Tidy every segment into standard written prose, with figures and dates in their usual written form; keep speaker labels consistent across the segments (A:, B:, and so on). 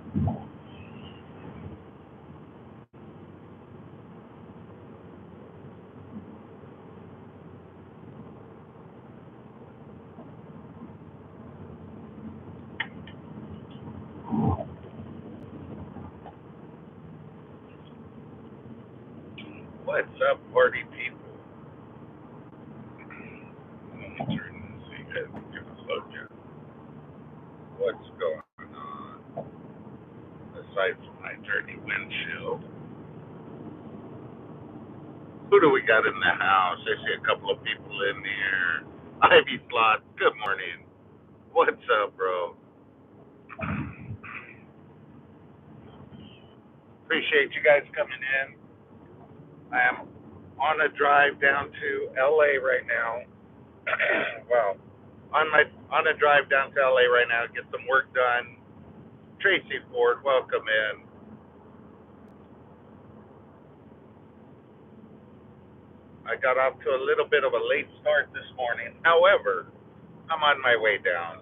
A: What's up, party people? Let me turn this so you guys can get a look at what's going on. Aside from my dirty windshield, who do we got in the house? I see a couple of people in here. Ivy Slot, good morning. What's up, bro? Appreciate you guys coming in. I am on a drive down to LA right now. Well, on a drive down to LA right now to get some work done. Tracy Ford, welcome in. I got off to a little bit of a late start this morning. However, I'm on my way down.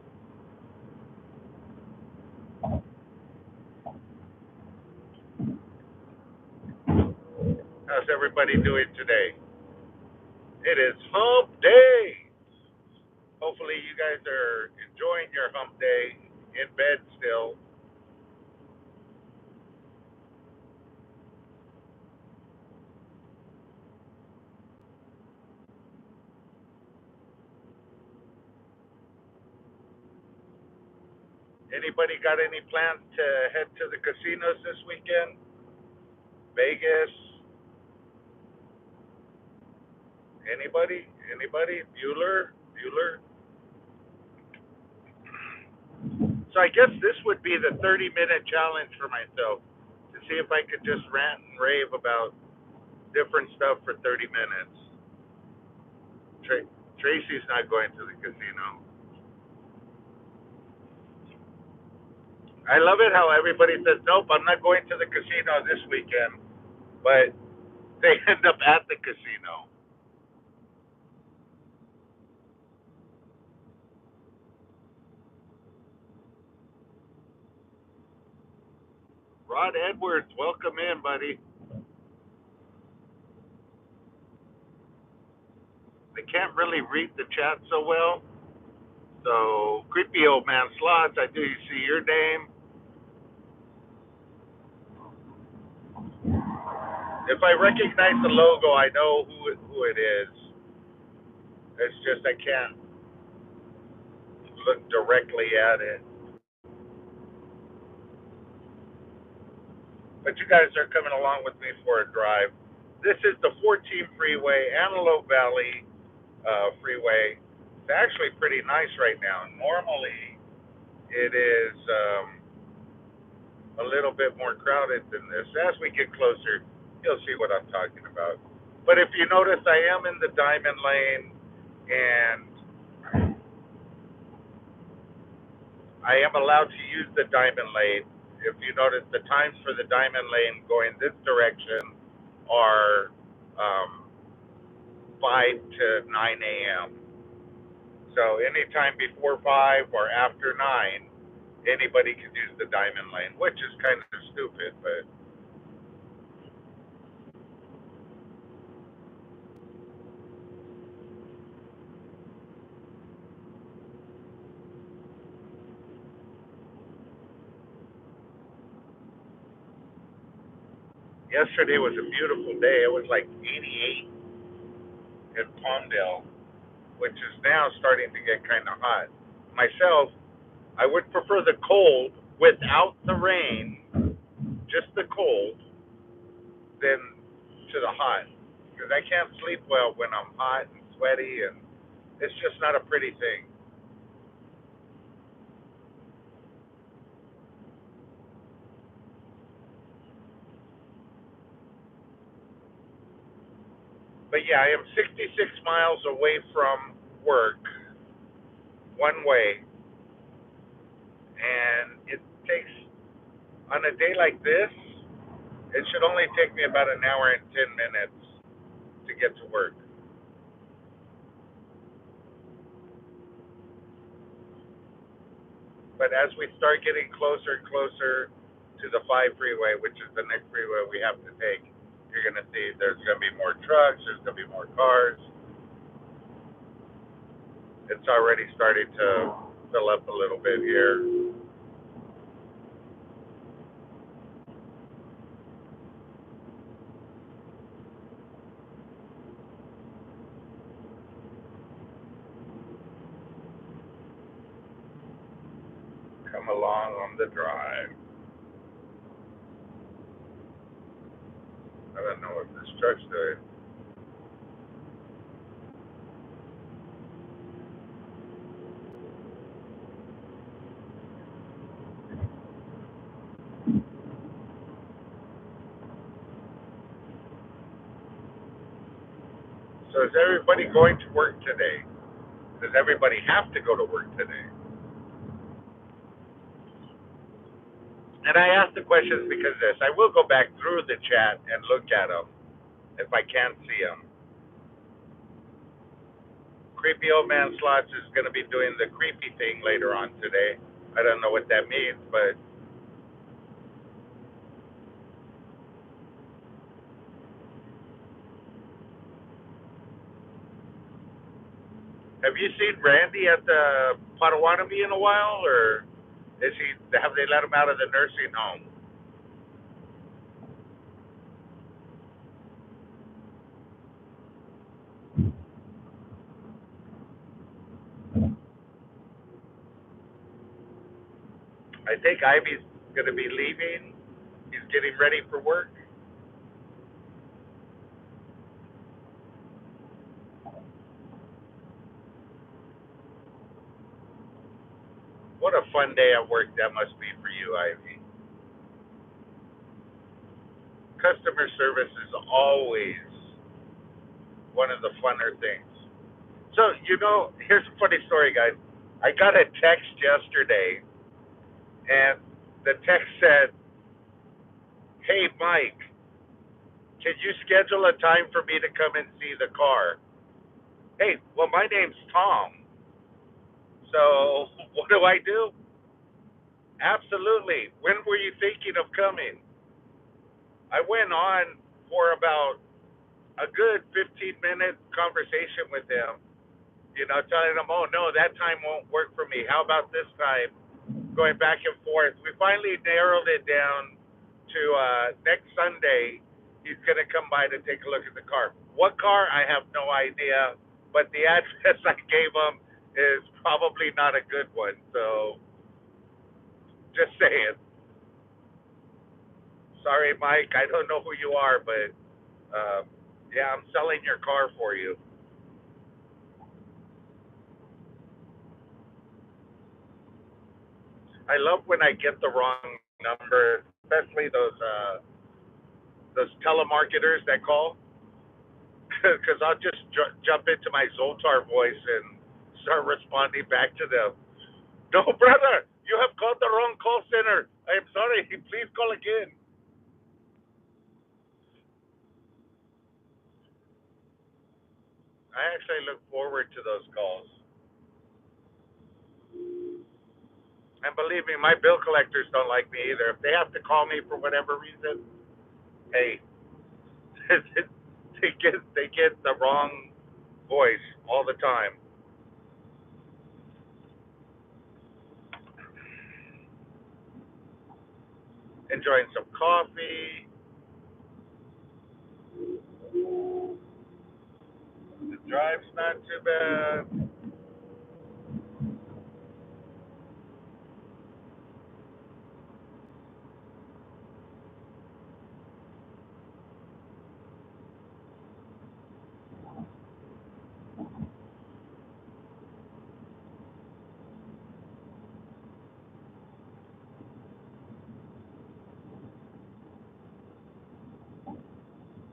A: How's everybody doing today? It is hump day. Hopefully you guys are enjoying your hump day in bed still. Anybody got any plans to head to the casinos this weekend? Vegas? Anybody? Anybody? Bueller? Bueller? So I guess this would be the 30-minute challenge for myself to see if I could just rant and rave about different stuff for 30 minutes. Tracy's not going to the casino. I love it how everybody says, nope, I'm not going to the casino this weekend, but they end up at the casino. Rod Edwards, welcome in, buddy. I can't really read the chat so well. So, creepy old man Slots, I do see your name. If I recognize the logo, I know who it is. It's just I can't look directly at it. But you guys are coming along with me for a drive. This is the 14 freeway, Antelope Valley freeway. It's actually pretty nice right now. Normally, it is a little bit more crowded than this. As we get closer, you'll see what I'm talking about. But if you notice, I am in the Diamond Lane, and I am allowed to use the Diamond Lane. If you notice, the times for the Diamond Lane going this direction are 5 to 9 a.m. So anytime before 5 or after 9, anybody can use the Diamond Lane, which is kind of stupid, but yesterday was a beautiful day. It was like 88 in Palmdale, which is now starting to get kind of hot. Myself, I would prefer the cold without the rain, just the cold, than to the hot. Because I can't sleep well when I'm hot and sweaty, and it's just not a pretty thing. But yeah, I am 66 miles away from work, one way, and it takes, on a day like this, it should only take me about an hour and 10 minutes to get to work. But as we start getting closer and closer to the 5 freeway, which is the next freeway we have to take, you're going to see there's going to be more trucks, there's going to be more cars. It's already starting to fill up a little bit here. Come along on the drive. I don't know what this truck's doing. So is everybody going to work today? Does everybody have to go to work today? And I ask the questions because this. I will go back through the chat and look at them if I can't see them. Creepy Old Man Slots is going to be doing the creepy thing later on today. I don't know what that means, but have you seen Randy at the Potawatomi in a while, or is he? Have they let him out of the nursing home? I think Ivy's going to be leaving. He's getting ready for work. What a fun day at work that must be for you, Ivy. Customer service is always one of the funner things. So, here's a funny story, guys. I got a text yesterday, and the text said, "Hey, Mike, can you schedule a time for me to come and see the car?" Hey, well, my name's Tom. So, what do I do? Absolutely. When were you thinking of coming? I went on for about a good 15-minute conversation with him, telling him, "Oh, no, that time won't work for me. How about this time?" Going back and forth. We finally narrowed it down to next Sunday. He's going to come by to take a look at the car. What car? I have no idea, but the address I gave him is probably not a good one. So, just saying. Sorry, Mike. I don't know who you are, but yeah, I'm selling your car for you. I love when I get the wrong number, especially those telemarketers that call, because I'll just jump into my Zoltar voice and start responding back to them. No, brother, you have called the wrong call center. I am sorry. Please call again. I actually look forward to those calls. And believe me, my bill collectors don't like me either. If they have to call me for whatever reason, hey, they get the wrong voice all the time. Enjoying some coffee. The drive's not too bad.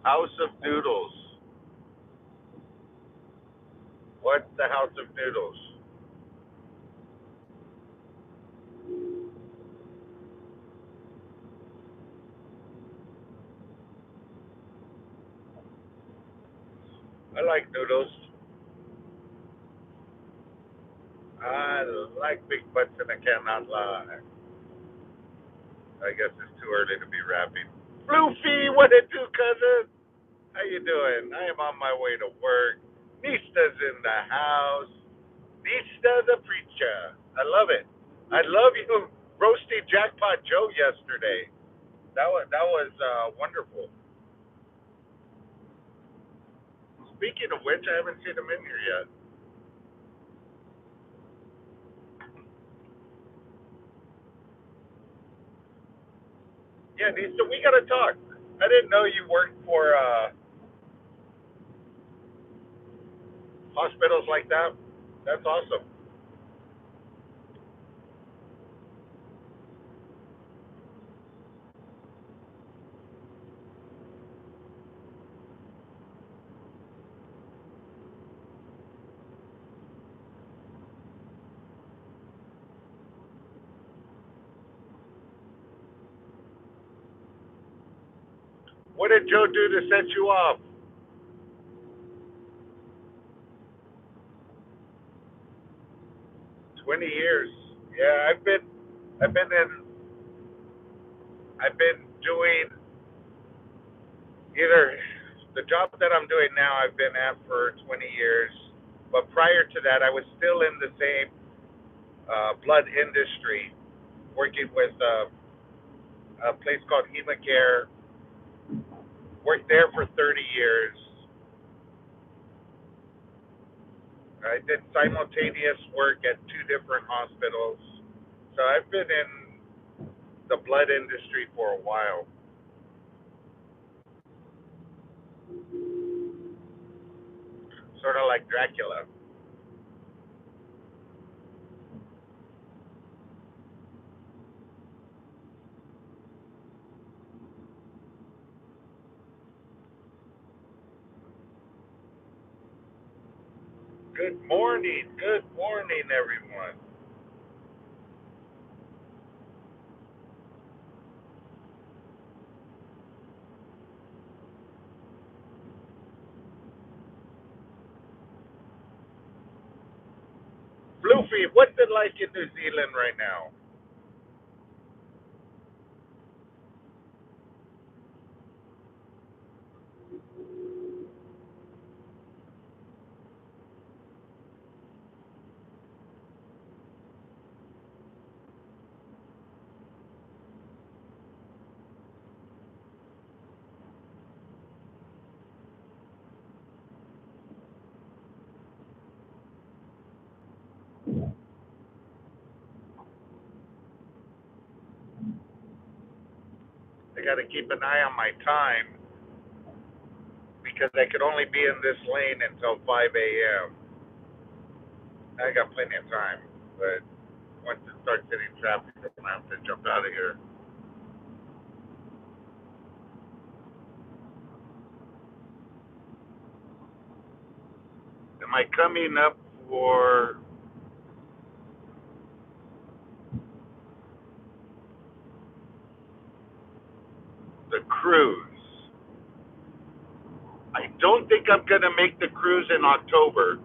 A: House of Noodles. What's the House of Noodles? I like noodles. I like big butts and I cannot lie. I guess it's too early to be rapping. Floofy, what it do, cousin? How you doing? I am on my way to work. Nista's in the house. Nista the preacher. I love it. I love you roasting Jackpot Joe yesterday. That was wonderful. Speaking of which, I haven't seen him in here yet. Yeah, Nista, we gotta talk. I didn't know you worked for hospitals like that. That's awesome. What did Joe do to set you off? 20 years. Yeah, I've been in, I've been doing either the job that I'm doing now. I've been at for 20 years, but prior to that, I was still in the same blood industry, working with a place called Hemacare. Worked there for 30 years. I did simultaneous work at two different hospitals. So I've been in the blood industry for a while. Sort of like Dracula. Good morning, everyone. Floofy, what's it like in New Zealand right now? I got to keep an eye on my time because I could only be in this lane until 5 a.m. I got plenty of time, but once it starts hitting traffic, I'm going to have to jump out of here. Am I coming up for the cruise? I don't think I'm going to make the cruise in October.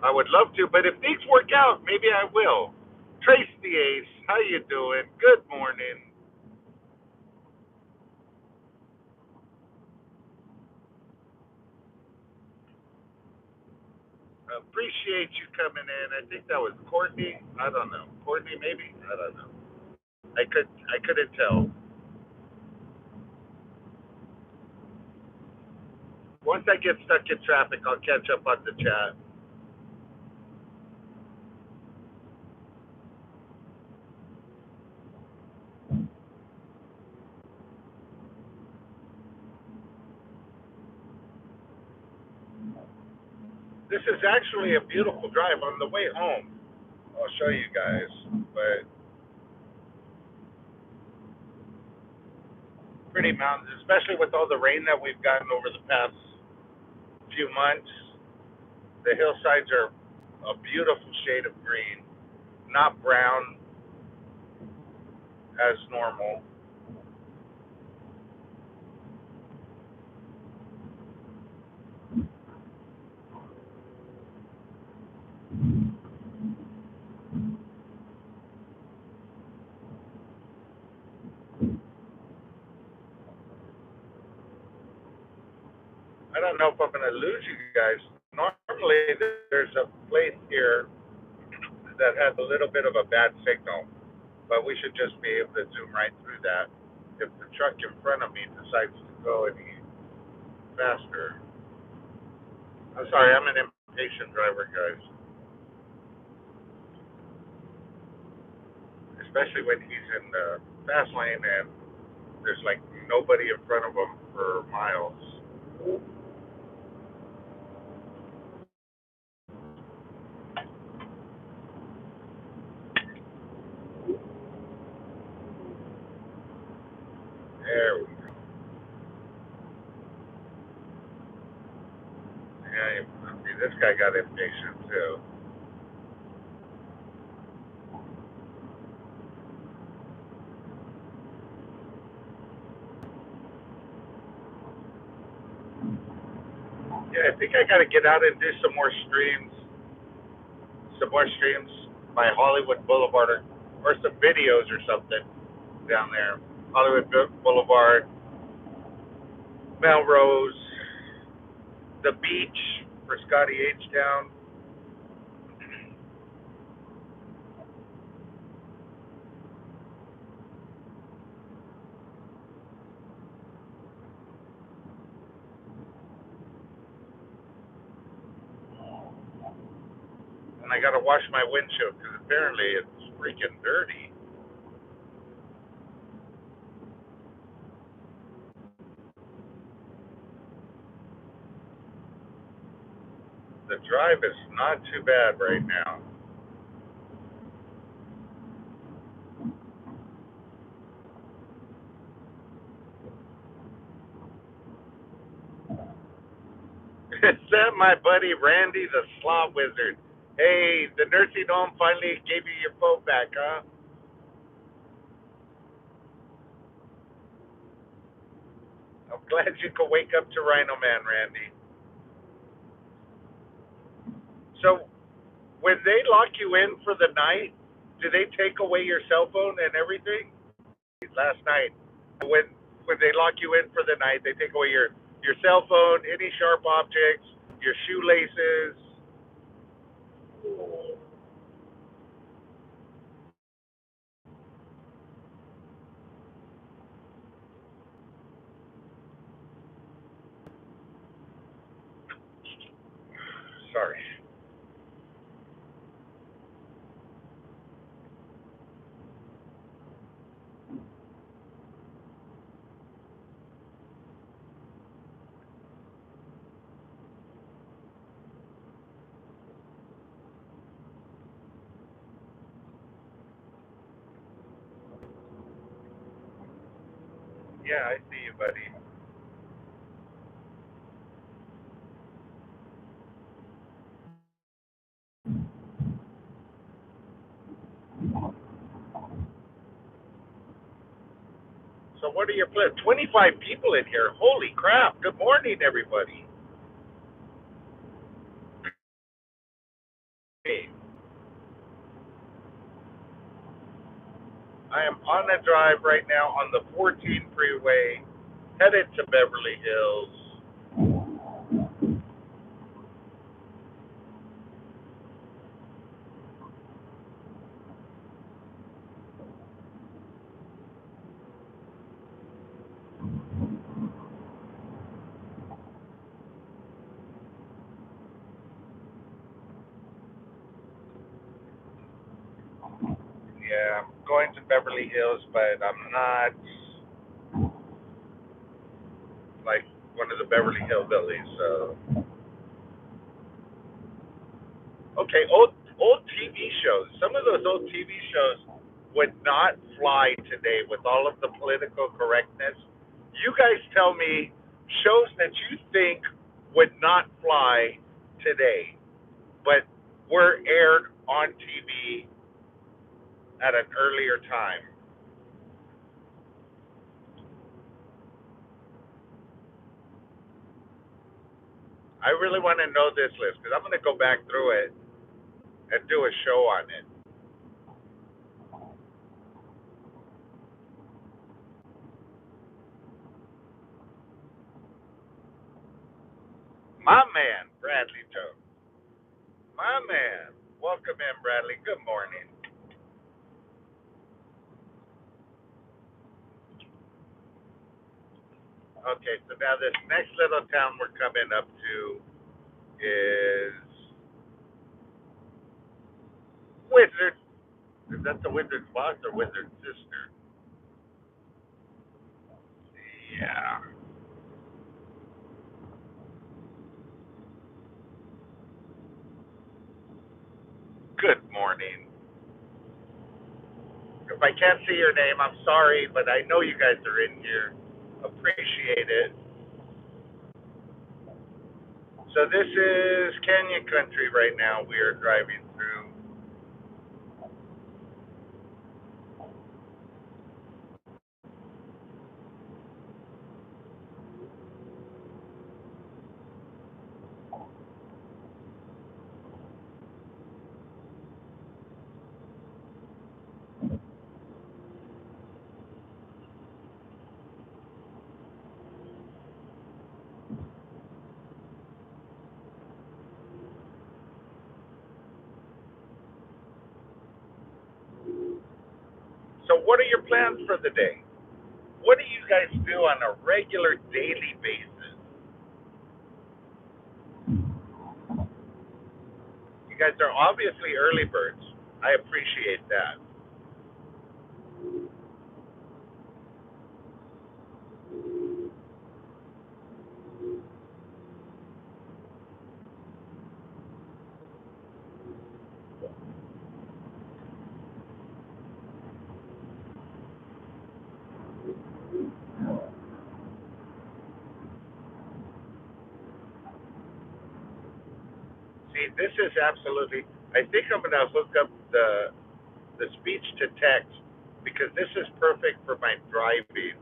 A: I would love to, but if things work out, maybe I will. Trace the Ace, how you doing? Good morning. Appreciate you coming in. I think that was Courtney. I don't know. Courtney, maybe. I don't know. I couldn't tell. Once I get stuck in traffic, I'll catch up on the chat. This is actually a beautiful drive on the way home. I'll show you guys, but pretty mountains, especially with all the rain that we've gotten over the past few months. The hillsides are a beautiful shade of green, not brown as normal. I don't know if I'm going to lose you guys. Normally, there's a place here that has a little bit of a bad signal, but we should just be able to zoom right through that if the truck in front of me decides to go any faster. I'm sorry, I'm an impatient driver, guys, especially when he's in the fast lane and there's like nobody in front of him for miles. There we go. Yeah, see, this guy got impatient too. Yeah, I think I got to get out and do some more streams by Hollywood Boulevard or some videos or something down there. Hollywood Boulevard, Melrose, the beach for Scotty H Town. And I got to wash my windshield because apparently it's freaking dirty. The drive is not too bad right now. Is that my buddy Randy, the slot wizard? Hey, the nursing home finally gave you your phone back, huh? I'm glad you could wake up to RhinoMan, Randy. So, when they lock you in for the night, do they take away your cell phone and everything? Last night, when they lock you in for the night, they take away your cell phone, any sharp objects, your shoelaces. Sorry. Yeah, I see you, buddy. So what are your plans? 25 people in here. Holy crap. Good morning, everybody. Hey, I am on a drive right now on the 14 freeway, headed to Beverly Hills. Yeah, I'm going to Beverly Hills, but I'm not like one of the Beverly Hillbillies. So, okay, old TV shows. Some of those old TV shows would not fly today with all of the political correctness. You guys tell me shows that you think would not fly today, but were aired on TV at an earlier time. I really want to know this list because I'm going to go back through it and do a show on it. My man, Bradley Jones. My man. Welcome in, Bradley. Good morning. Okay, so now this next little town we're coming up to is Wizard. Is that the Wizard's boss or Wizard's sister? Yeah. Good morning. If I can't see your name, I'm sorry, but I know you guys are in here. Appreciate it. So this is Canyon Country right now. We are driving through. So what are your plans for the day? What do you guys do on a regular daily basis? You guys are obviously early birds. I appreciate that. See, this is absolutely. I think I'm gonna hook up the speech to text because this is perfect for my driving.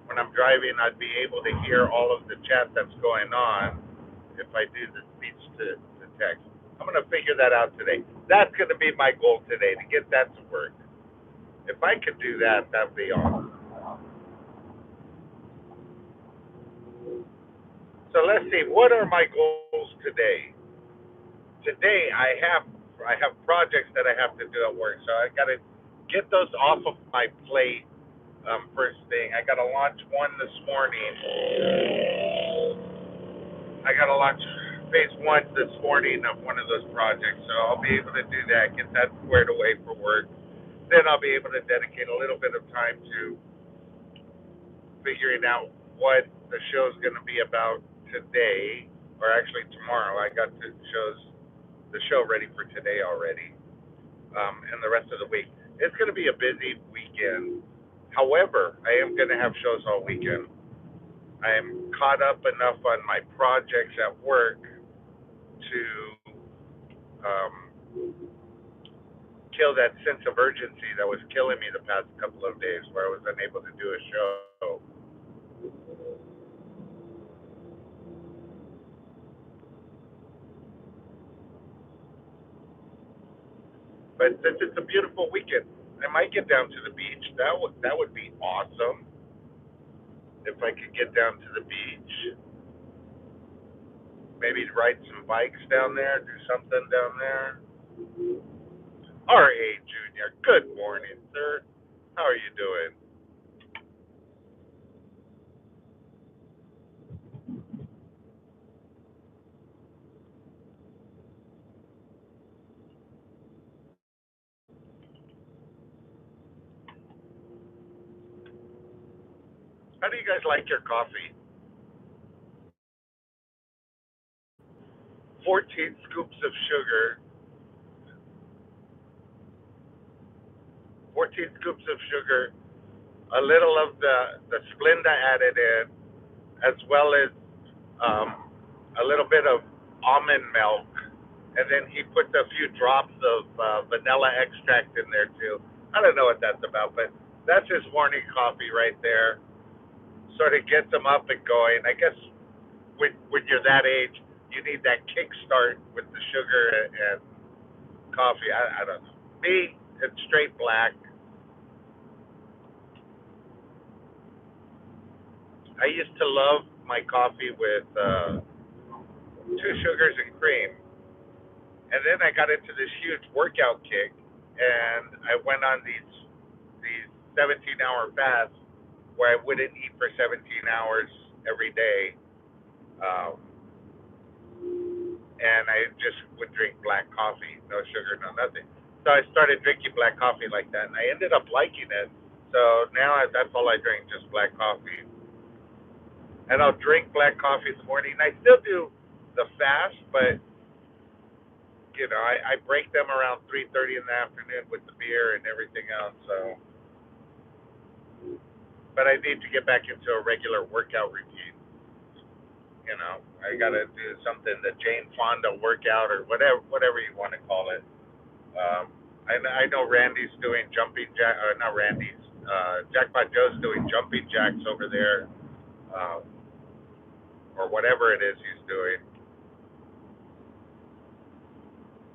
A: When I'm driving, I'd be able to hear all of the chat that's going on if I do the speech to text. I'm gonna figure that out today. That's gonna be my goal today to get that to work. If I could do that, that'd be awesome. So let's see. What are my goals today? Today I have projects that I have to do at work, so I got to get those off of my plate. First thing, I got to launch one this morning. I got to launch phase one this morning of one of those projects, so I'll be able to do that, get that squared away for work. Then I'll be able to dedicate a little bit of time to figuring out what the show's going to be about today, or actually tomorrow. I got the show ready for today already, and the rest of the week. It's going to be a busy weekend. However, I am going to have shows all weekend. I am caught up enough on my projects at work to kill that sense of urgency that was killing me the past couple of days where I was unable to do a show. But since it's a beautiful weekend, I might get down to the beach. That would be awesome if I could get down to the beach. Maybe ride some bikes down there, do something down there. R.A. Jr., good morning, sir. How are you doing? How do you guys like your coffee? 14 scoops of sugar, 14 scoops of sugar, a little of the Splenda added in, as well as um, a little bit of almond milk, and then he put a few drops of vanilla extract in there too. I don't know what that's about, but that's his morning coffee right there. Sort of gets him up and going. I guess when you're that age, you need that kickstart with the sugar and coffee. I don't know. Me, it's straight black. I used to love my coffee with 2 sugars and cream. And then I got into this huge workout kick, and I went on these 17-hour fasts where I wouldn't eat for 17 hours every day, um, and I just would drink black coffee, no sugar, no nothing. So I started drinking black coffee like that, and I ended up liking it. So now that's all I drink, just black coffee. And I'll drink black coffee in the morning. I still do the fast, but I break them around 3:30 in the afternoon with the beer and everything else. So, but I need to get back into a regular workout routine. I gotta do something, the Jane Fonda workout or whatever you want to call it. I know Randy's doing jumping jack, or not Randy's. Jackpot Joe's doing jumping jacks over there, um, or whatever it is he's doing.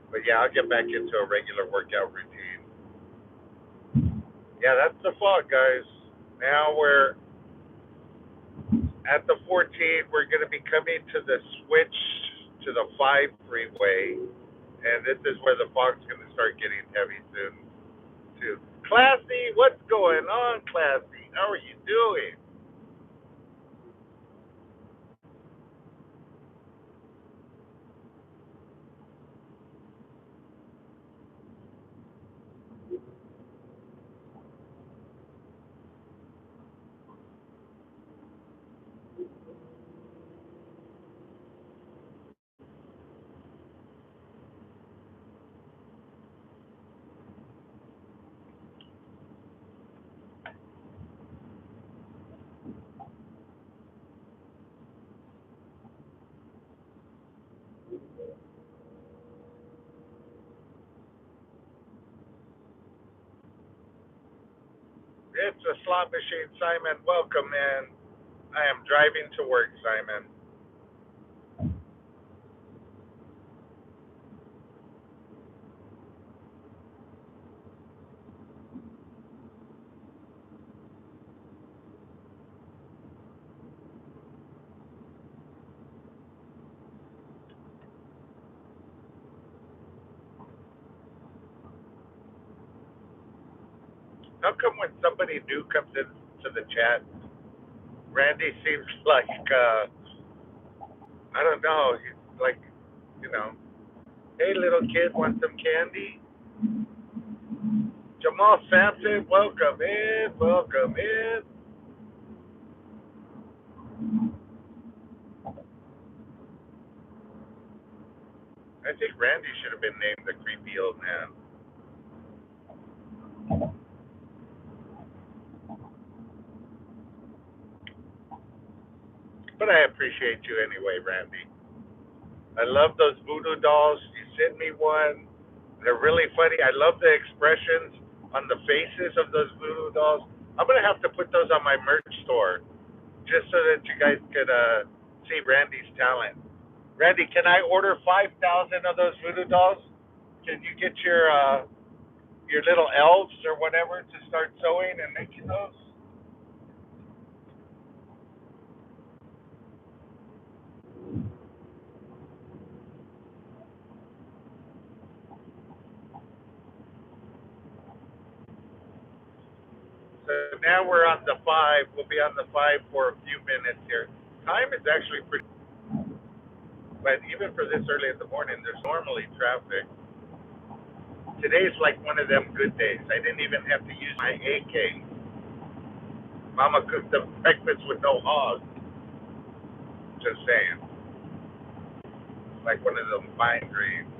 A: But yeah, I'll get back into a regular workout routine. Yeah, that's the fog, guys. Now we're at the 14. We're going to be coming to the switch to the 5 freeway, and this is where the fog's going to start getting heavy soon, too. Classy, what's going on, Classy? How are you doing? It's a slot machine, Simon. Welcome, man. I am driving to work, Simon. How come when somebody new comes into the chat, Randy seems like, I don't know, he's like, you know, hey, little kid, want some candy? Jamal Sampson, welcome in, welcome in. I think Randy should have been named the creepy old man. But I appreciate you anyway, Randy. I love those voodoo dolls. You sent me one. They're really funny. I love the expressions on the faces of those voodoo dolls. I'm gonna have to put those on my merch store just so that you guys could see Randy's talent. Randy, can I order 5,000 of those voodoo dolls? Can you get your little elves or whatever to start sewing and making those? So now we're on the 5. We'll be on the 5 for a few minutes here. Time is actually pretty, but even for this early in the morning, there's normally traffic. Today's like one of them good days. I didn't even have to use my AK. Mama cooked the breakfast with no hog. Just saying. Like one of them fine greens.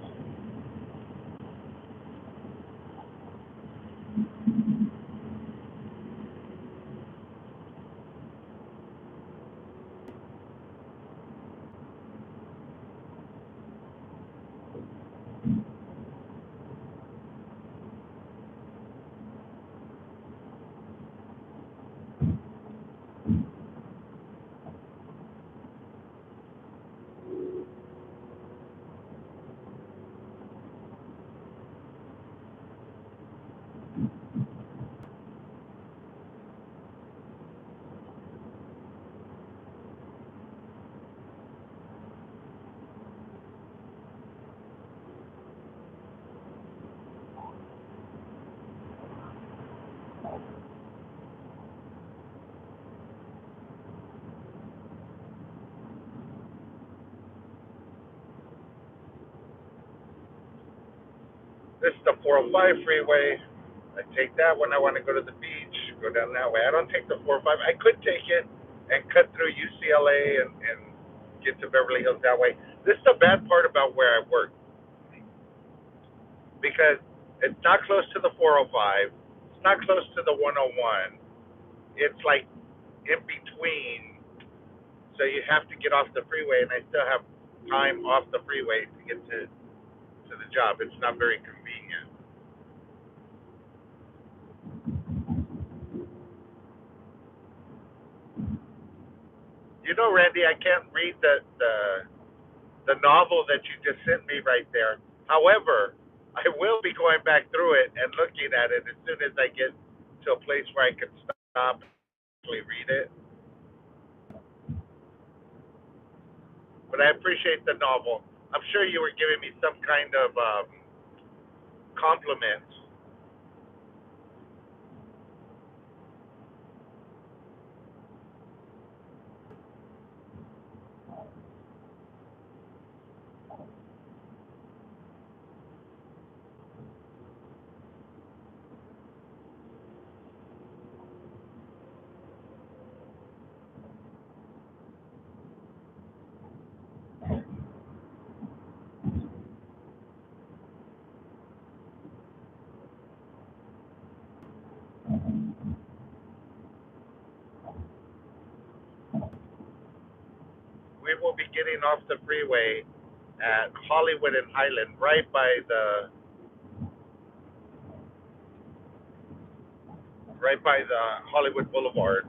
A: This is the 405 freeway. I take that when I want to go to the beach, go down that way. I don't take the 405. I could take it and cut through UCLA and get to Beverly Hills that way. This is the bad part about where I work because it's not close to the 405. It's not close to the 101. It's like in between. So you have to get off the freeway, and I still have time off the freeway to get to the job. It's not very convenient. You know, Randy, I can't read the novel that you just sent me right there. However, I will be going back through it and looking at it as soon as I get to a place where I can stop and actually read it. But I appreciate the novel. I'm sure you were giving me some kind of compliment. We will be getting off the freeway at Hollywood and Highland, right by the Hollywood Boulevard.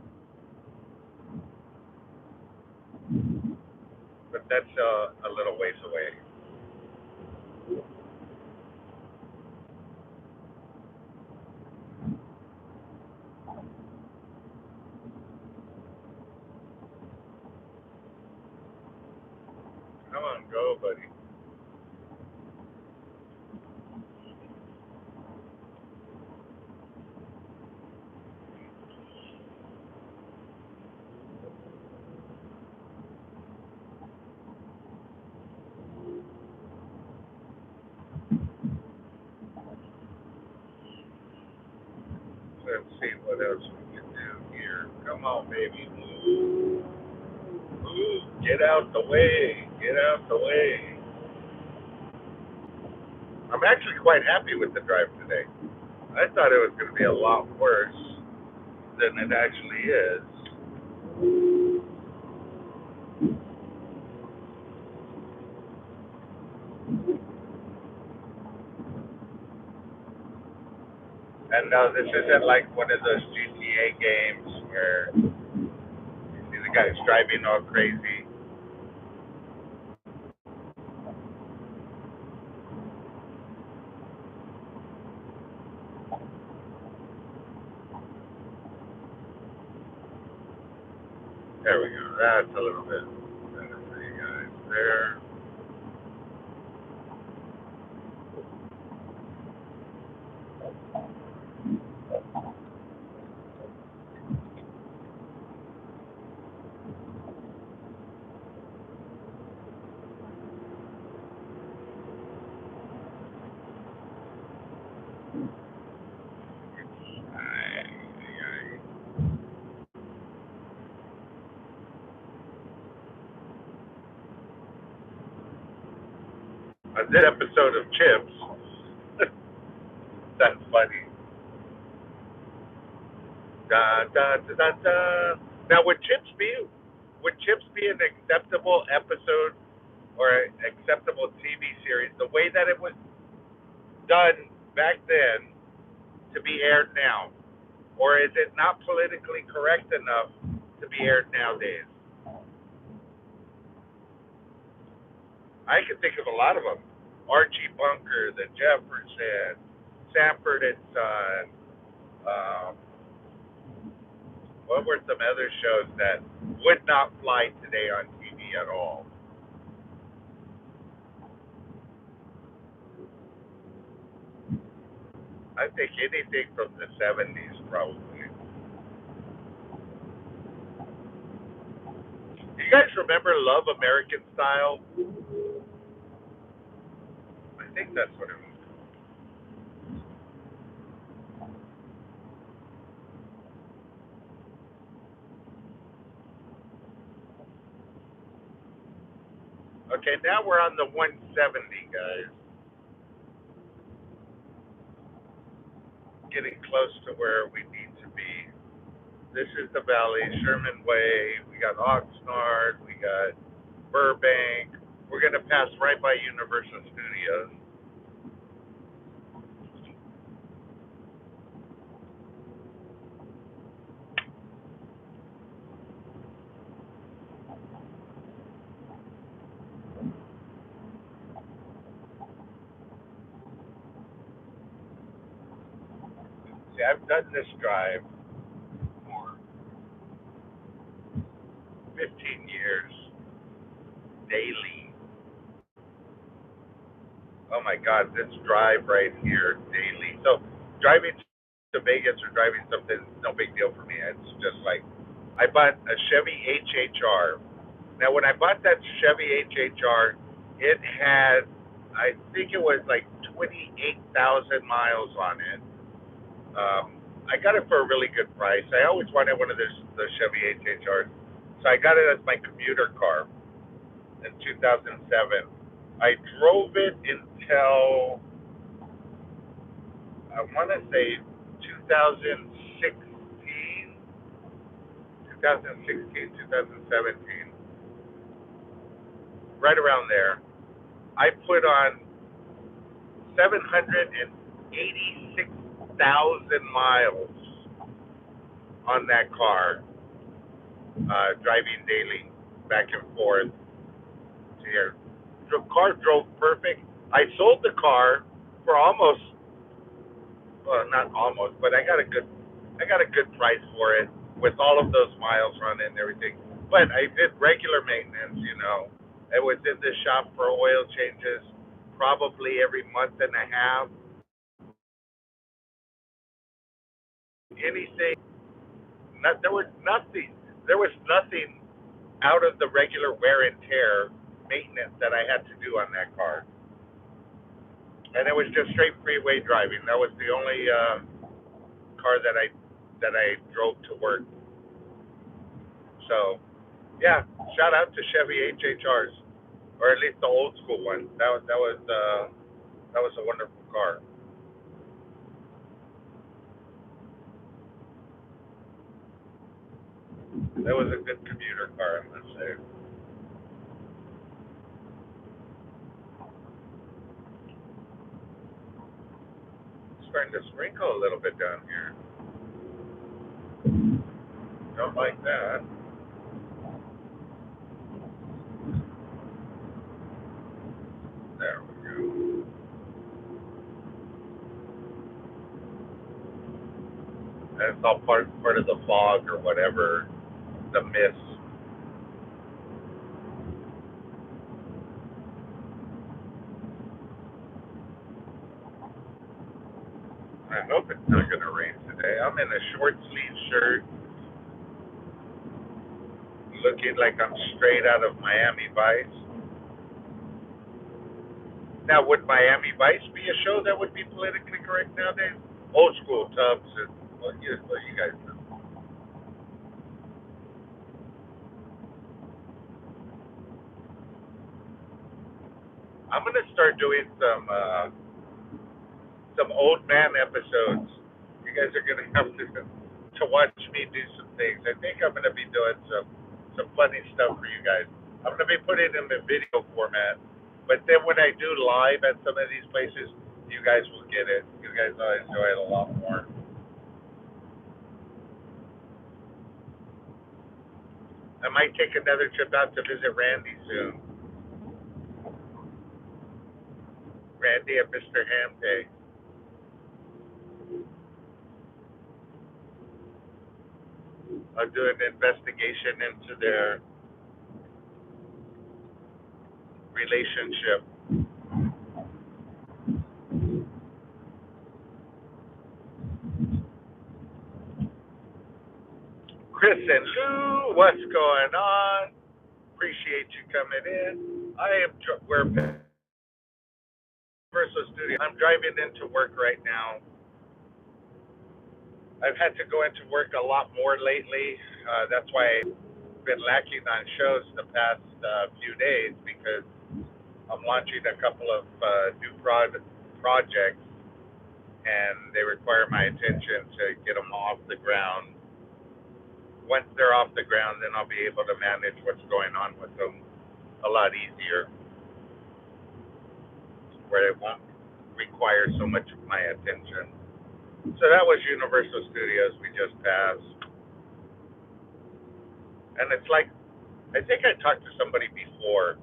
A: But that's a little ways away. Come on, go, buddy. Let's see what else we can do here. Come on, baby. Move. Move. Get out the way. Get out the way. I'm actually quite happy with the drive today. I thought it was going to be a lot worse than it actually is. And no, this isn't like one of those GTA games where you see the guys driving all crazy. There we go. That's a little bit better for you guys there. On this episode of Chips, that's funny. Da, da, da, da, da. Now, would Chips be an acceptable episode or an acceptable TV series the way that it was done back then to be aired now? Or is it not politically correct enough to be aired nowadays? I can think of a lot of them. Archie Bunker, The Jefferson, Sanford and Son. Um, what were some other shows that would not fly today on TV at all? I think anything from the 70s probably. You guys remember Love American Style? I think that's what it was. Okay, now we're on the 170, guys. Getting close to where we need to be. This is the valley, Sherman Way. We got Oxnard. We got Burbank. We're going to pass right by Universal Studios. See, I've done this drive for 15 years daily. Oh my God, this drive right here daily. So driving to Vegas or driving something is no big deal for me. It's just like I bought a Chevy HHR. Now, when I bought that Chevy HHR, it had, I think it was like 28,000 miles on it. I got it for a really good price. I always wanted one of the Chevy HHRs, so I got it as my commuter car in 2007. I drove it until I want to say 2016, 2016, 2017, right around there. I put on 786,000 miles on that car, driving daily back and forth to here. The car drove perfect. I sold the car for almost, well, not almost, but I got a good price for it with all of those miles on it and everything. But I did regular maintenance, you know. I was in the shop for oil changes probably every month and a half. Anything, there was nothing. There was nothing out of the regular wear and tear maintenance that I had to do on that car, and it was just straight freeway driving. That was the only car that I drove to work. So yeah, shout out to Chevy HHRs, or at least the old school one. That was a wonderful car. That was a good commuter car, I must say. It's starting to sprinkle a little bit down here. Don't like that. There we go. And it's all part of the fog or whatever, the mist. I hope it's not going to rain today. I'm in a short sleeve shirt, looking like I'm straight out of Miami Vice. Now, would Miami Vice be a show that would be politically correct nowadays? Old school Tubbs and well, you guys know. I'm gonna start doing some old man episodes. You guys are gonna have to watch me do some things. I think I'm gonna be doing some funny stuff for you guys. I'm gonna be putting them in video format, but then when I do live at some of these places, you guys will get it. You guys will enjoy it a lot more. I might take another trip out to visit Randy soon. Randy and Mr. Hamday. I'll do an investigation into their relationship. Chris and Lou, what's going on? Appreciate you coming in. We're Universal Studio. I'm driving into work right now. I've had to go into work a lot more lately. That's why I've been lacking on shows the past few days because I'm launching a couple of new projects, and they require my attention to get them off the ground. Once they're off the ground, then I'll be able to manage what's going on with them a lot easier, where it won't require so much of my attention. So that was Universal Studios we just passed. And it's like, I think I talked to somebody before.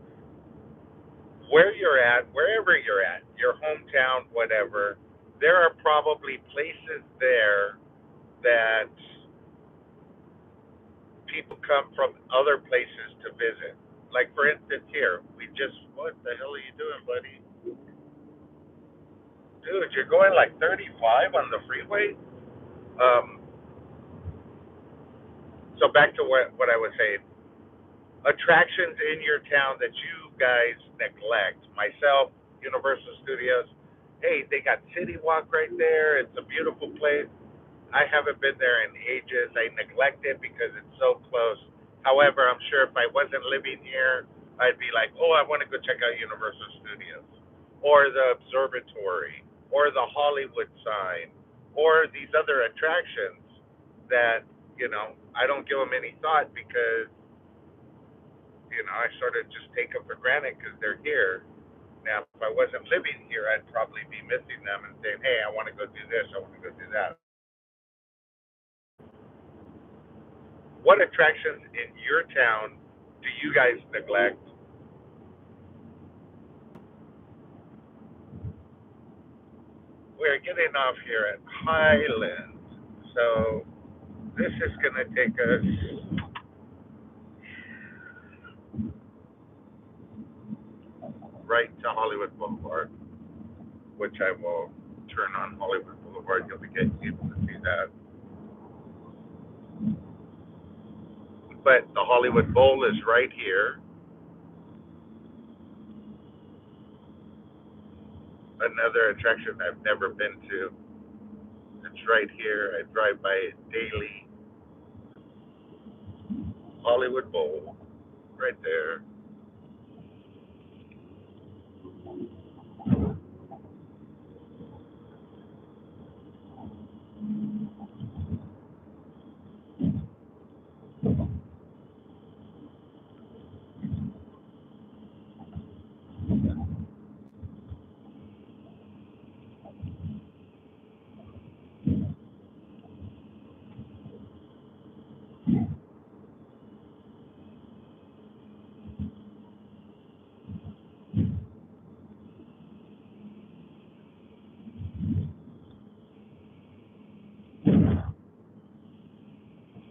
A: Where you're at, wherever you're at, your hometown, whatever, there are probably places there that people come from other places to visit. Like, for instance, here, what the hell are you doing, buddy? Dude, you're going like 35 on the freeway? Um, so back to what I was saying. Attractions in your town that you guys neglect. Myself, Universal Studios. Hey, they got City Walk right there. It's a beautiful place. I haven't been there in ages. I neglect it because it's so close. However, I'm sure if I wasn't living here, I'd be like, oh, I want to go check out Universal Studios or the observatory or the Hollywood sign or these other attractions that, I don't give them any thought because, I sort of just take them for granted because they're here. Now, if I wasn't living here, I'd probably be missing them and saying, hey, I want to go do this, I want to go do that. What attractions in your town do you guys neglect? We're getting off here at Highland, so this is going to take us right to Hollywood Boulevard, which I will turn on Hollywood Boulevard. You'll be able to see that. But the Hollywood Bowl is right here. Another attraction I've never been to. It's right here. I drive by it daily. Hollywood Bowl, right there.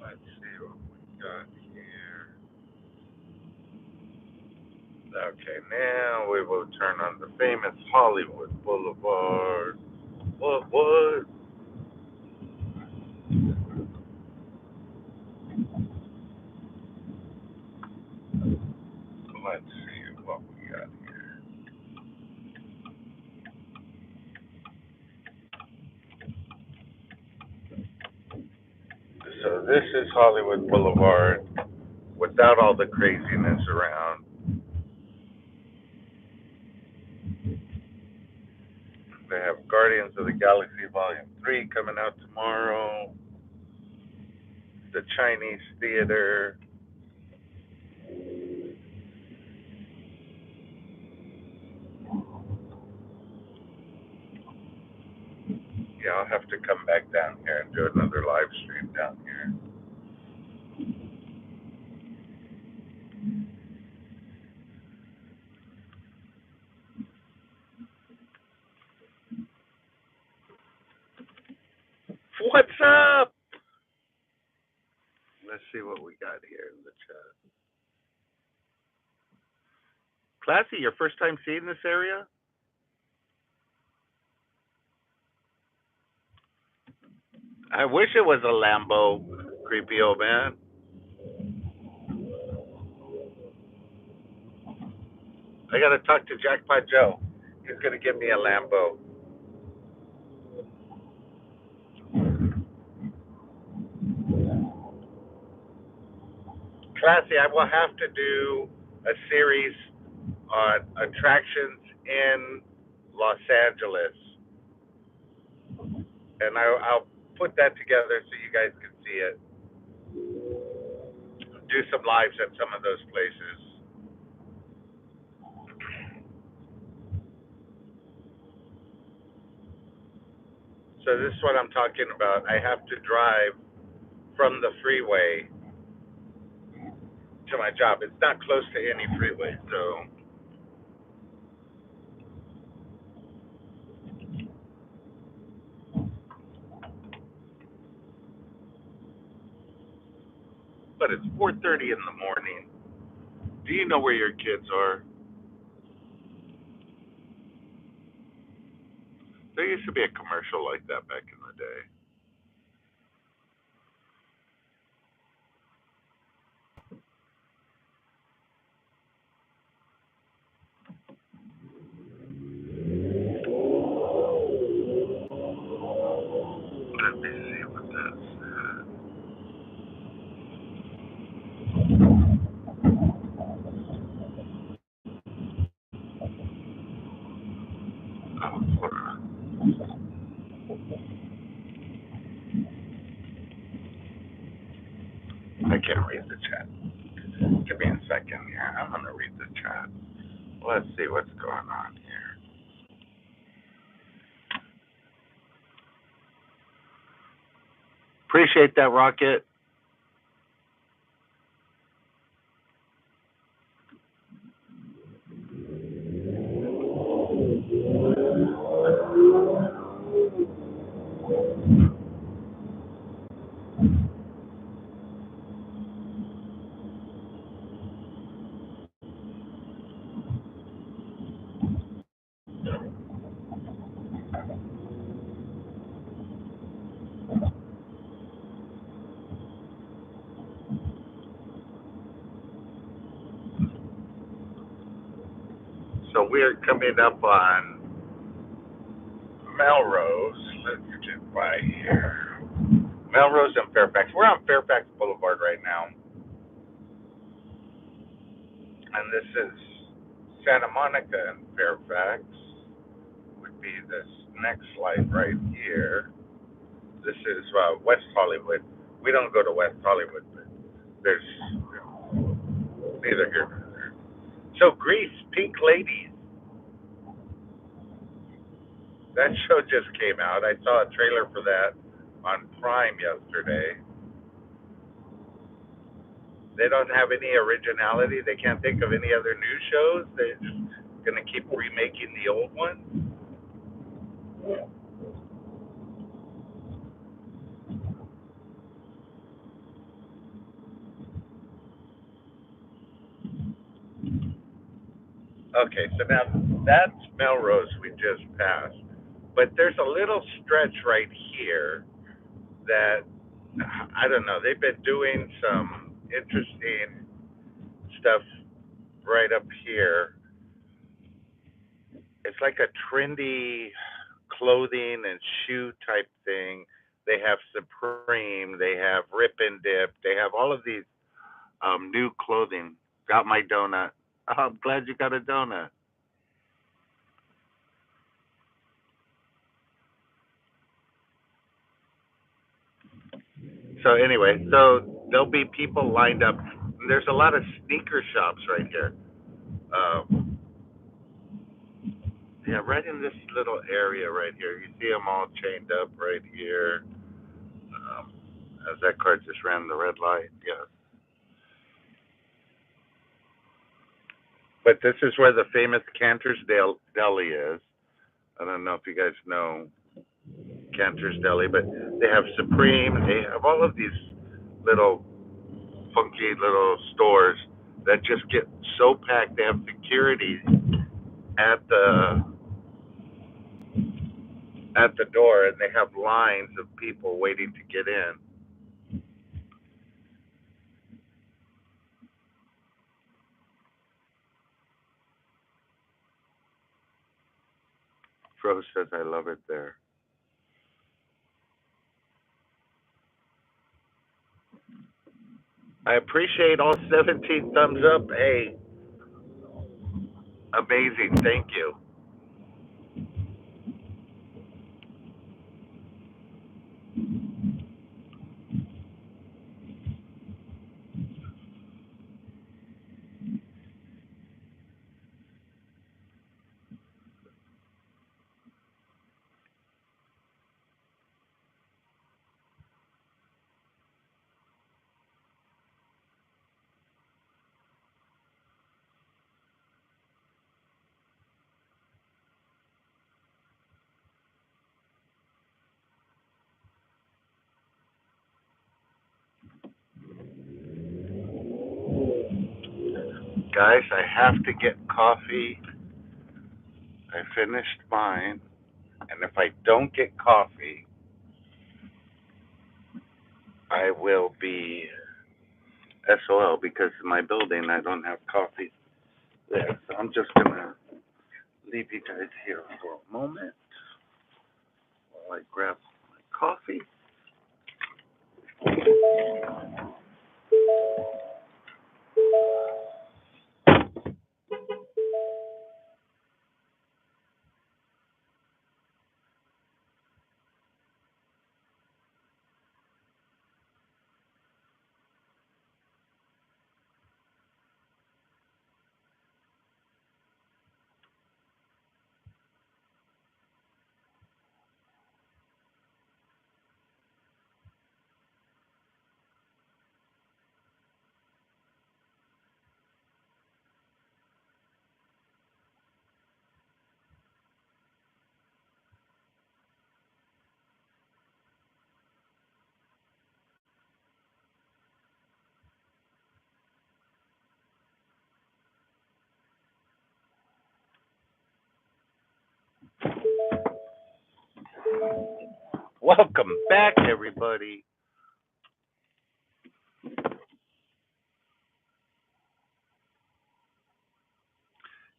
A: Let's see what we got here. Okay, now we will turn on the famous Hollywood Boulevard. What? Let's see what we got here. So this is Hollywood Boulevard without all the craziness around. They have Guardians of the Galaxy Volume 3 coming out tomorrow. The Chinese Theater. Yeah, I'll have to come back down here and do another live stream down here. What's up? Let's see what we got here in the chat. Classy, your first time seeing this area? I wish it was a Lambo, creepy old man. I got to talk to Jackpot Joe. He's going to give me a Lambo. Classy, I will have to do a series on attractions in Los Angeles, and I'll put that together so you guys can see it. Do some lives at some of those places. So this is what I'm talking about. I have to drive from the freeway to my job. It's not close to any freeway, so but it's 4:30 in the morning. Do you know where your kids are? There used to be a commercial like that back in the day. Let me see what that's. Oh, hold on. I can't read the chat. Give me a second here. I'm gonna read the chat. Let's see what's going on here. Appreciate that, Rocket. So we're coming up on Melrose. Let's get by here. Melrose and Fairfax. We're on Fairfax Boulevard right now. And this is Santa Monica and Fairfax. Would be this next light right here. This is West Hollywood. We don't go to West Hollywood, but there's neither here nor there. So Grease, Pink Ladies. That show just came out. I saw a trailer for that on Prime yesterday. They don't have any originality. They can't think of any other new shows. They're just gonna keep remaking the old ones. Okay, so now that's Melrose we just passed. But there's a little stretch right here that I don't know. They've been doing some interesting stuff right up here. It's like a trendy clothing and shoe type thing. They have Supreme, they have Rip and Dip, they have all of these new clothing. Got my donut. Oh, I'm glad you got a donut. So anyway, so there'll be people lined up. There's a lot of sneaker shops right here. Um, yeah, right in this little area right here. You see them all chained up right here. Um, as that car just ran the red light. Yeah. But this is where the famous Cantor's Deli is. I don't know if you guys know Cantor's Deli, but they have Supreme. They have all of these little funky little stores that just get so packed. They have security at the door, and they have lines of people waiting to get in. Rose says, I love it there. I appreciate all 17 thumbs up. Hey, amazing. Thank you. Guys, I have to get coffee. I finished mine. And if I don't get coffee, I will be SOL because in my building I don't have coffee there. So I'm just going to leave you guys here for a moment while I grab my coffee. Welcome back, everybody.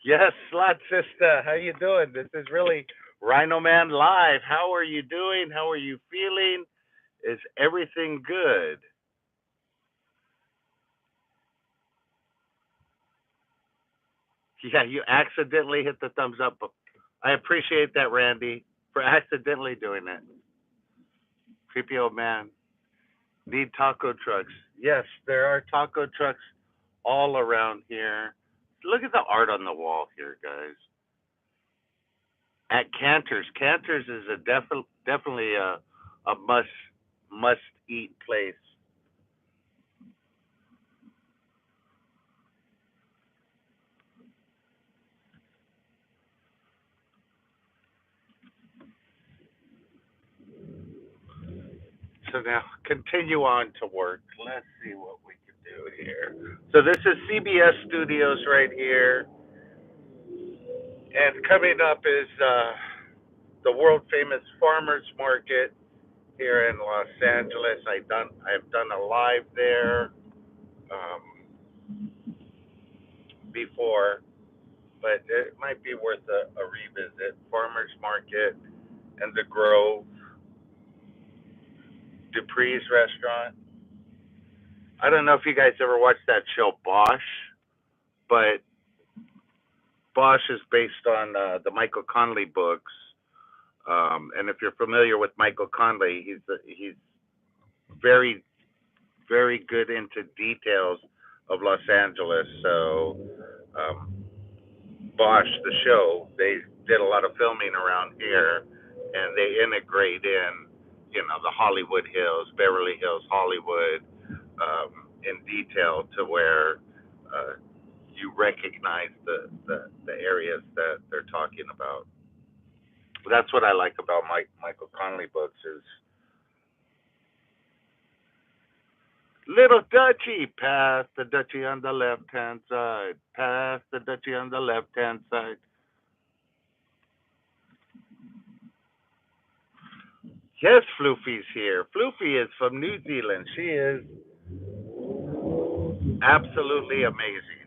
A: Yes, Slot Sister, how you doing? This is really RhinoMan Live. How are you doing? How are you feeling? Is everything good? Yeah, you accidentally hit the thumbs up. I appreciate that, Randy, for accidentally doing it. Creepy old man. Need taco trucks. Yes, there are taco trucks all around here. Look at the art on the wall here, guys. At Cantor's. Cantor's is a definitely a must eat place. So now continue on to work. Let's see what we can do here. So this is CBS Studios right here, and coming up is the world famous farmers market here in Los Angeles. I've done a live there before, but it might be worth a revisit. Farmers market and the Grove, Dupree's restaurant. I don't know if you guys ever watched that show Bosch, but Bosch is based on the Michael Connelly books. And if you're familiar with Michael Connelly, he's very very good into details of Los Angeles. So Bosch, the show, they did a lot of filming around here, and they integrate in, the Hollywood Hills, Beverly Hills, Hollywood, in detail to where you recognize the areas that they're talking about. That's what I like about Michael Connelly books is Little Dutchie, pass the Dutchie on the left hand side. Pass the Dutchie on the left hand side. Yes, Floofy's here. Floofy is from New Zealand. She is absolutely amazing.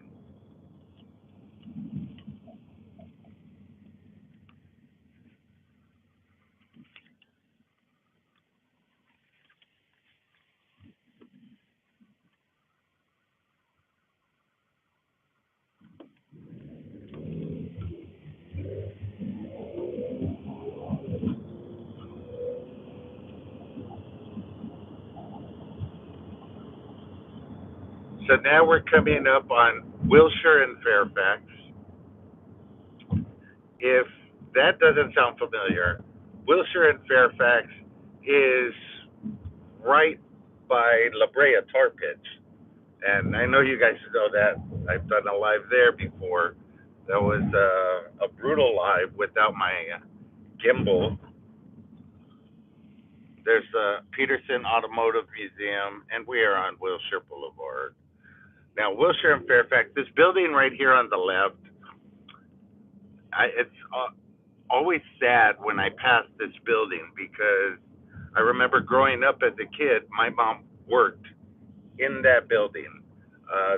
A: So now we're coming up on Wilshire and Fairfax. If that doesn't sound familiar, Wilshire and Fairfax is right by La Brea Tar Pits. And I know you guys know that. I've done a live there before. That was a brutal live without my gimbal. There's the Peterson Automotive Museum, and we are on Wilshire Boulevard. Now, Wilshire and Fairfax, this building right here on the left, it's always sad when I pass this building because I remember growing up as a kid, my mom worked in that building,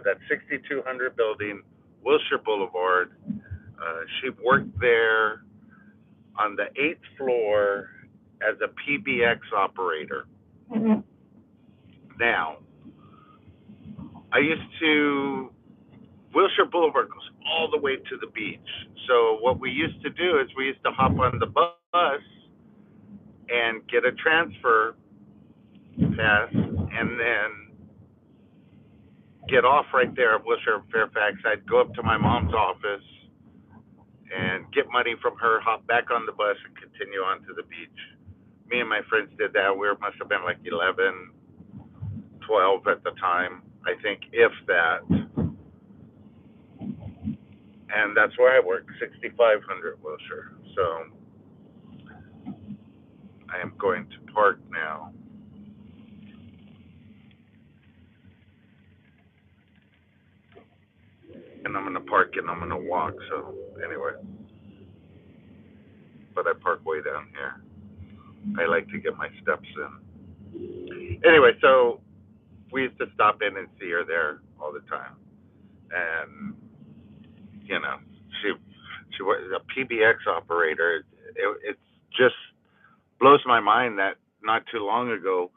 A: that 6200 building, Wilshire Boulevard. She worked there on the 8th floor as a PBX operator. Mm-hmm. Now, I used to, Wilshire Boulevard goes all the way to the beach. So what we used to do is we used to hop on the bus and get a transfer pass and then get off right there at Wilshire Fairfax. I'd go up to my mom's office and get money from her, hop back on the bus, and continue on to the beach. Me and my friends did that. We must have been like 11, 12 at the time, I think, if that. And that's where I work, 6500 Wilshire. So I am going to park now. And I'm going to park and I'm going to walk. So anyway, but I park way down here. I like to get my steps in. Anyway, so we used to stop in and see her there all the time. And, you know, she was a PBX operator. It just blows my mind that not too long ago,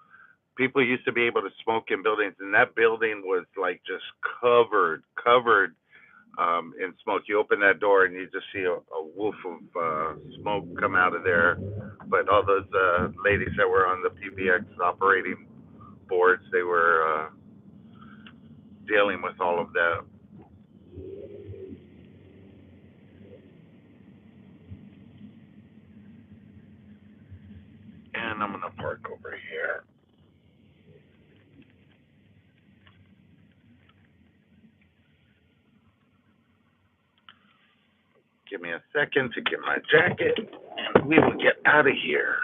A: people used to be able to smoke in buildings, and that building was like just covered in smoke. You open that door and you just see a woof of smoke come out of there. But all those ladies that were on the PBX operating boards, they were dealing with all of that. And I'm going to park over here. Give me a second to get my jacket, and we will get out of here.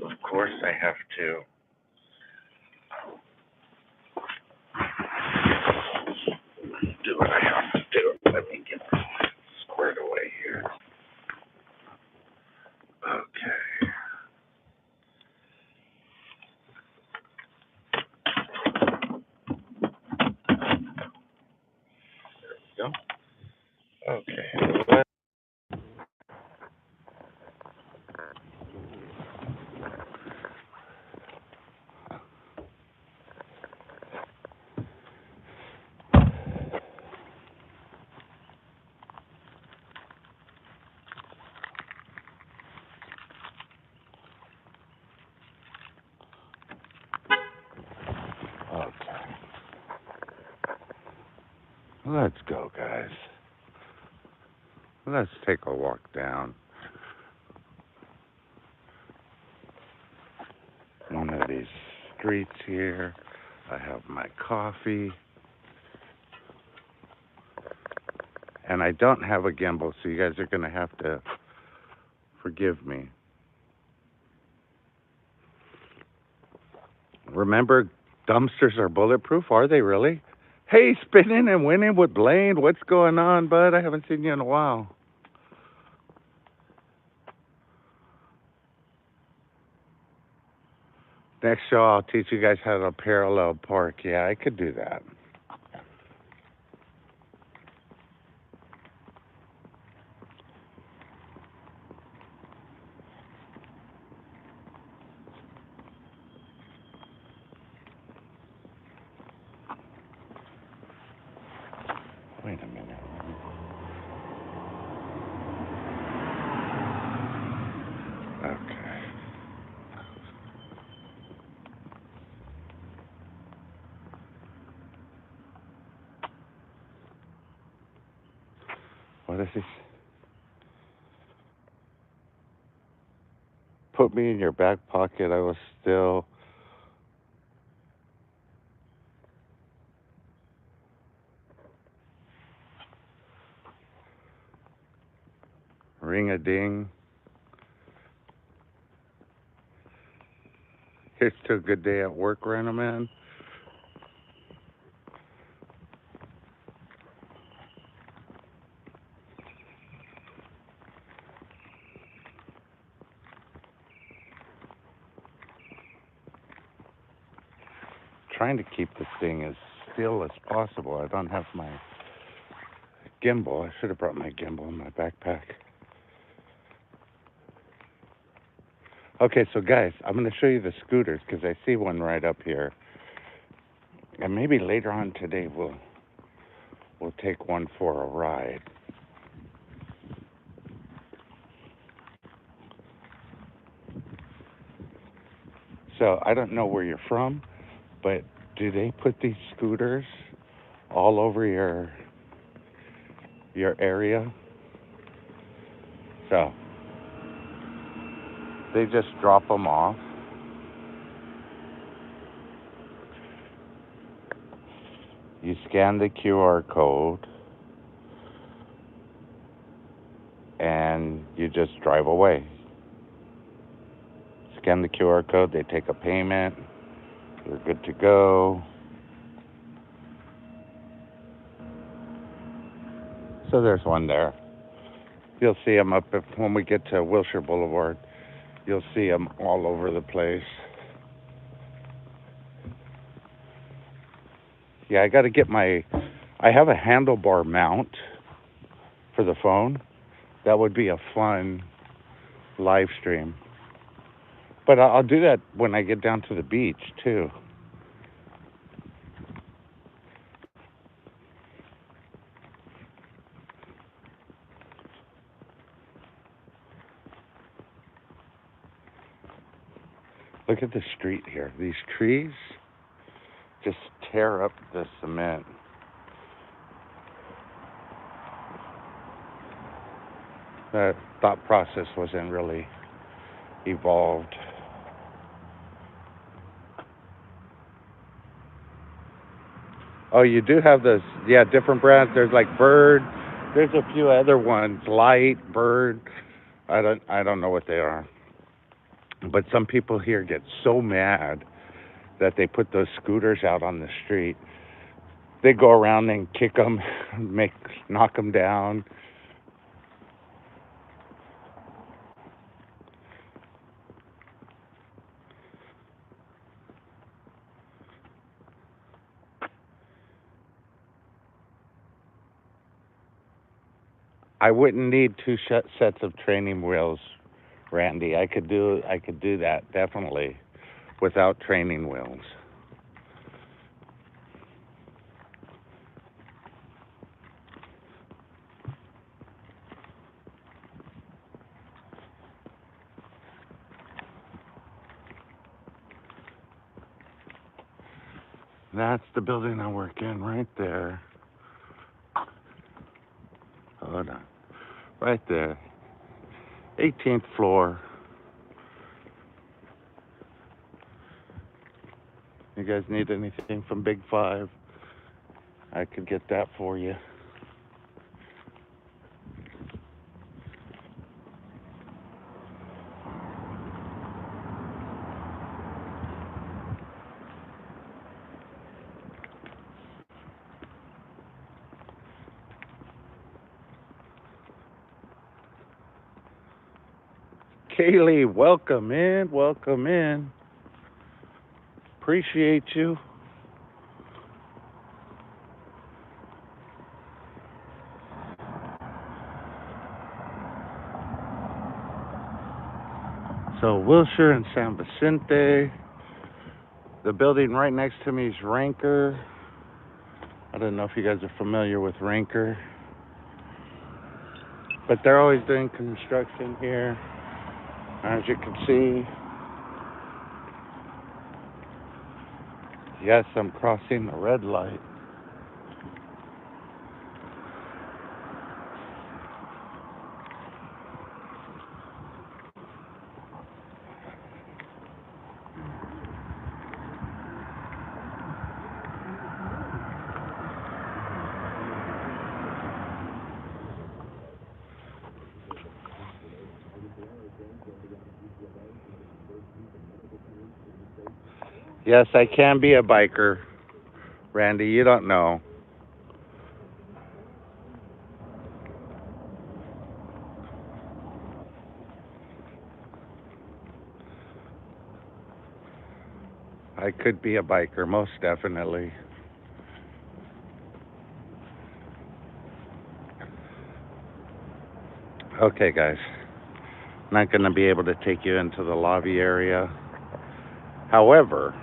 A: Of course, I have to do what I have to do. Let me get squared away here. Okay. There we go. Okay. Let's go, guys. Let's take a walk down one of these streets here. I have my coffee. And I don't have a gimbal, so you guys are going to have to forgive me. Remember, dumpsters are bulletproof? Are they really? Hey, spinning and winning with Blaine. What's going on, bud? I haven't seen you in a while. Next show, I'll teach you guys how to parallel park. Yeah, I could do that. Wait a minute. Okay.
B: What is this? Put me in your back pocket. I was still. Ring a ding. Here's to a good day at work, RhinoMan. Trying to keep this thing as still as possible. I don't have my gimbal. I should have brought my gimbal in my backpack. Okay, so guys, I'm going to show you the scooters because I see one right up here. And maybe later on today we'll take one for a ride. So I don't know where you're from, but do they put these scooters all over your area? So they just drop them off. You scan the QR code and you just drive away. Scan the QR code, they take a payment, you're good to go. So there's one there. You'll see them up when we get to Wilshire Boulevard. You'll see them all over the place. Yeah, I got to get I have a handlebar mount for the phone. That would be a fun live stream. But I'll do that when I get down to the beach, too. Look at the street here. These trees just tear up the cement. The thought process wasn't really evolved. Oh, you do have those, yeah, different brands. There's like Bird. There's a few other ones, Light, Bird. I don't know what they are. But some people here get so mad that they put those scooters out on the street. They go around and kick them, knock them down. I wouldn't need two sets of training wheels, Randy. I could do that definitely without training wheels. That's the building I work in right there. Hold on. Right there. 18th floor. You guys need anything from Big Five? I could get that for you. Kaylee, welcome in. Welcome in. Appreciate you. So Wilshire and San Vicente. The building right next to me is Ranker. I don't know if you guys are familiar with Ranker. But they're always doing construction here. As you can see. Yes, I'm crossing the red light. Yes, I can be a biker, Randy. You don't know. I could be a biker, most definitely. Okay, guys. Not going to be able to take you into the lobby area. However,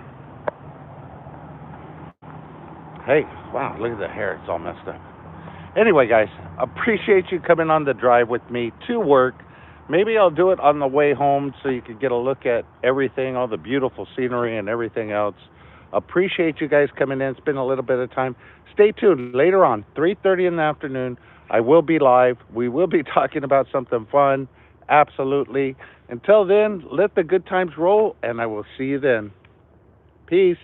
B: hey, wow, look at the hair. It's all messed up. Anyway, guys, appreciate you coming on the drive with me to work. Maybe I'll do it on the way home so you can get a look at everything, all the beautiful scenery and everything else. Appreciate you guys coming in. Spend a little bit of time. Stay tuned. Later on, 3:30 in the afternoon, I will be live. We will be talking about something fun. Absolutely. Until then, let the good times roll, and I will see you then. Peace.